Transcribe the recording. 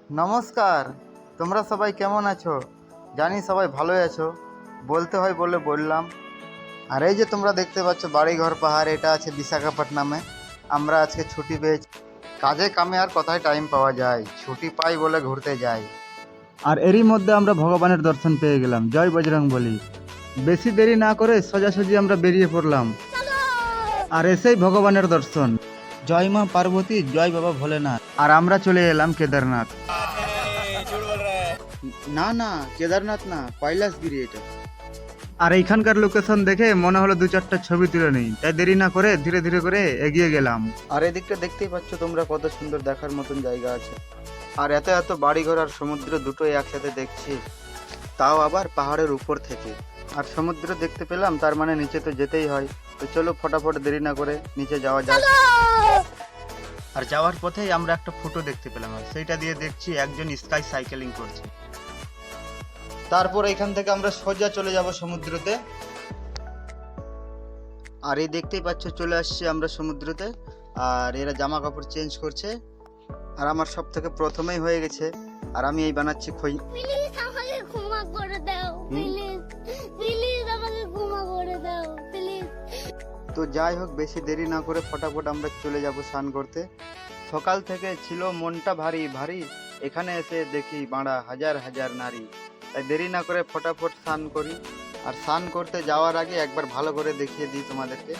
নমস্কার। তোমরা সবাই কেমন আছো? জানি সবাই ভালোই আছো, বলতে হয় বলে বললাম। আর এই যে তোমরা দেখতে পাচ্ছ বাড়িঘর পাহাড়, এটা আছে বিশাখাপট্টনামে। আমরা আজকে ছুটি পেয়েছি। কাজে কামে আর কোথায় টাইম পাওয়া যায়, ছুটি পাই বলে ঘুরতে যাই। আর এরই মধ্যে আমরা ভগবানের দর্শন পেয়ে গেলাম, জয় বজরং বলি। বেশি দেরি না করে সোজাসুজি আমরা বেরিয়ে পড়লাম, আর এসেই ভগবানের দর্শন। জয় মা পার্বতী, জয় বাবা ভোলেনাথ। আর আমরা চলে এলাম কেদারনাথ। না না, কেদারনাথ না, কৈলাসগিরি এটা। আর এইখানকার লোকেশন দেখে মনে হলো দু চারটা ছবি তুলে নেই, তাই দেরি না করে ধীরে ধীরে করে এগিয়ে গেলাম। আর এদিকটা দেখতেই পাচ্ছ তোমরা, কত সুন্দর দেখার মতন জায়গা আছে। আর এত এত বাড়িঘর আর সমুদ্র দুটোই একসাথে দেখছি, তাও আবার পাহাড়ের উপর থেকে। আর সমুদ্র দেখতে পেলাম, তার মানে নিচে তো যেতেই হয়। তো চলো ফটাফট দেরি না করে নিচে যাওয়া যাক। আর যাওয়ার পথেই আমরা একটা ফটো দেখতে পেলাম, আর সেইটা দিয়ে দেখছি একজন স্কাই সাইকেলিং করছে। তারপর এখান থেকে আমরা সোজা চলে যাব সমুদ্রতে। আর এই দেখতেই পাচ্ছ চলে আসছি আমরা সমুদ্রতে। আর এরা জামা কাপড় চেঞ্জ করছে, আর আমার সব থেকে প্রথমেই হয়ে গেছে। আর আমি এই বানাচ্ছি খই। প্লিজ আমাকে ক্ষমা করে দাও, প্লিজ প্লিজ আমাকে ক্ষমা করে দাও প্লিজ। তো যাই হোক, বেশি দেরি না করে ফটাফট আমরা চলে যাব স্নান করতে। সকাল থেকে ছিল মনটা ভারী ভারী, এখানে এসে দেখি বাঁড়া হাজার হাজার নারী। তাই দেরি না করে ফটাফট স্নান করি। আর স্নান করতে যাওয়ার আগে একবার ভালো করে দেখিয়ে দিই তোমাদেরকে।